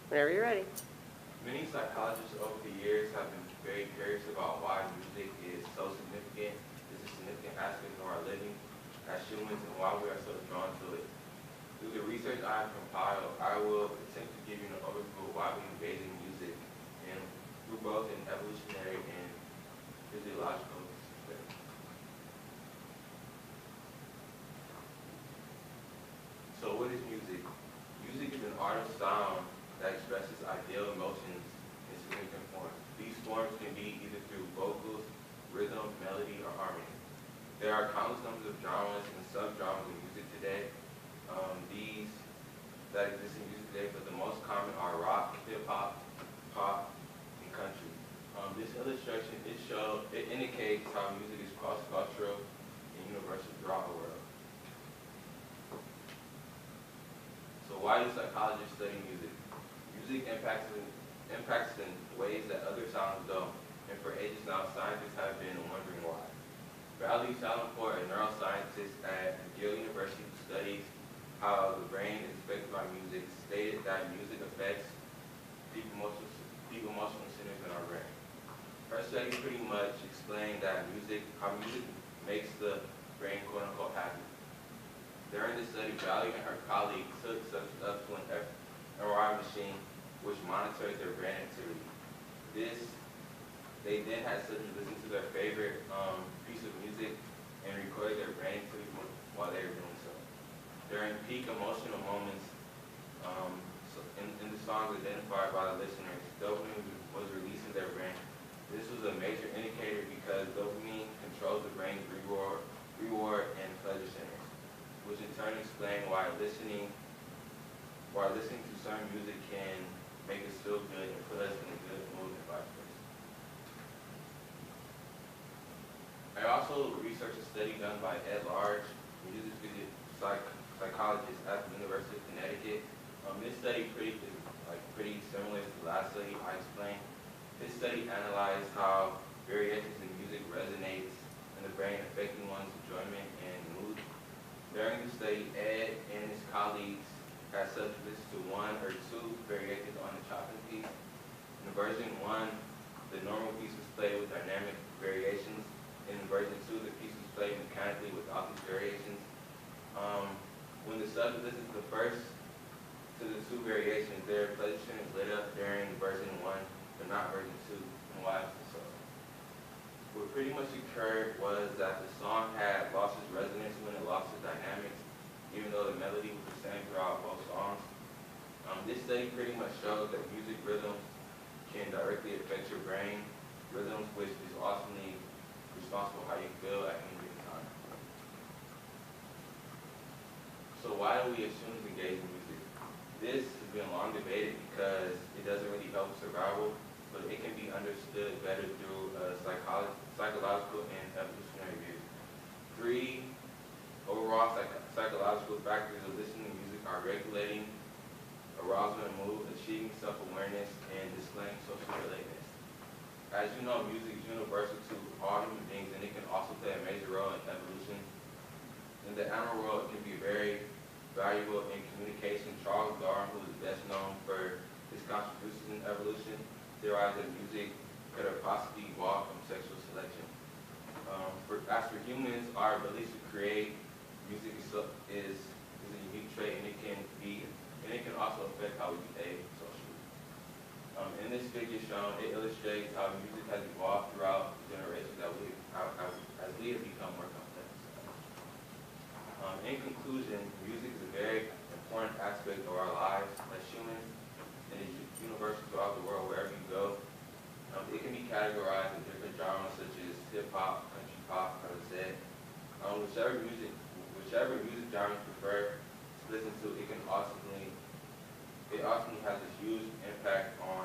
Whenever you're ready. Many psychologists over the years have been very curious about why music is so significant, is a significant aspect of our living as humans, and why we are so drawn to it. Through the research I have compiled, I will attempt to give you an overview of why we engage in music, and through both an evolutionary and physiological perspective. So what is music? Music is an art of sound that expresses ideal emotions in significant forms. These forms can be either through vocals, rhythm, melody, or harmony. There are countless numbers of genres and subgenres in music today. These that exist in music today, but the most common are rock, hip hop, pop, and country. This illustration it indicates how music is cross-cultural and universal throughout the world. So why do psychologists study music? Music impacts in ways that other sounds don't, and for ages now, scientists have been wondering why. Valerie Salampour, a neuroscientist at Yale University who studies how the brain is affected by music, stated that music affects deep emotional centers in our brain. Her study pretty much explained that how music makes the brain quote-unquote happy. During this study, Valerie and her colleagues took subjects up to an MRI machine which monitored their brain activity. They then had subjects listen to their favorite piece of music and record their brain activity while they were doing so. During peak emotional moments, in the songs identified by the listeners, dopamine was released in their brain. This was a major indicator because dopamine controls the brain's reward and pleasure centers, which in turn explain why listening to certain music can make us feel good and put us in a good mood and vice versa. I also researched a study done by Ed Large, a music psychologist at the University of Connecticut. This study is pretty similar to the last study I explained. This study analyzed how variations in music resonates in the brain, affecting one's enjoyment and mood. During the study, Ed and his colleagues had subjects listen to one or two variations on the chopping piece. In version 1, the normal piece was played with dynamic variations. In version 2, the piece was played mechanically without these variations. When the subject listens to the two variations, their pleasure centers lit up during version 1, but not version 2, and why is this so? What pretty much occurred was that the song had lost its resonance when it lost its dynamics, even though the melody was the same throughout both songs. This study pretty much showed that music rhythms can directly affect your brain, rhythms which is ultimately responsible for how you feel at any given time. So why do we as humans engage in music? This has been long debated because it doesn't really help survival, but it can be understood better through psychological and evolutionary views. 3 overall psychological factors of listening to music are regulating arousal and mood, achieving self-awareness, and displaying social relatedness. As you know, music is universal to all human beings, and it can also play a major role in evolution. In the animal world, it can be very valuable in communication. Charles Darwin, who is best known for his contributions in evolution, theorized that music could have possibly evolved from sexual selection. As for humans, our ability to create music is a unique trait, and it can also affect how we behave socially. In this figure shown, it illustrates how music has evolved throughout generations as we have become more complex. In conclusion, music is a very important aspect of our lives as humans, and is universal throughout the world wherever you go. It can be categorized in different genres such as hip hop, country pop, as I said. Whichever music genre you prefer to listen to, it ultimately has a huge impact on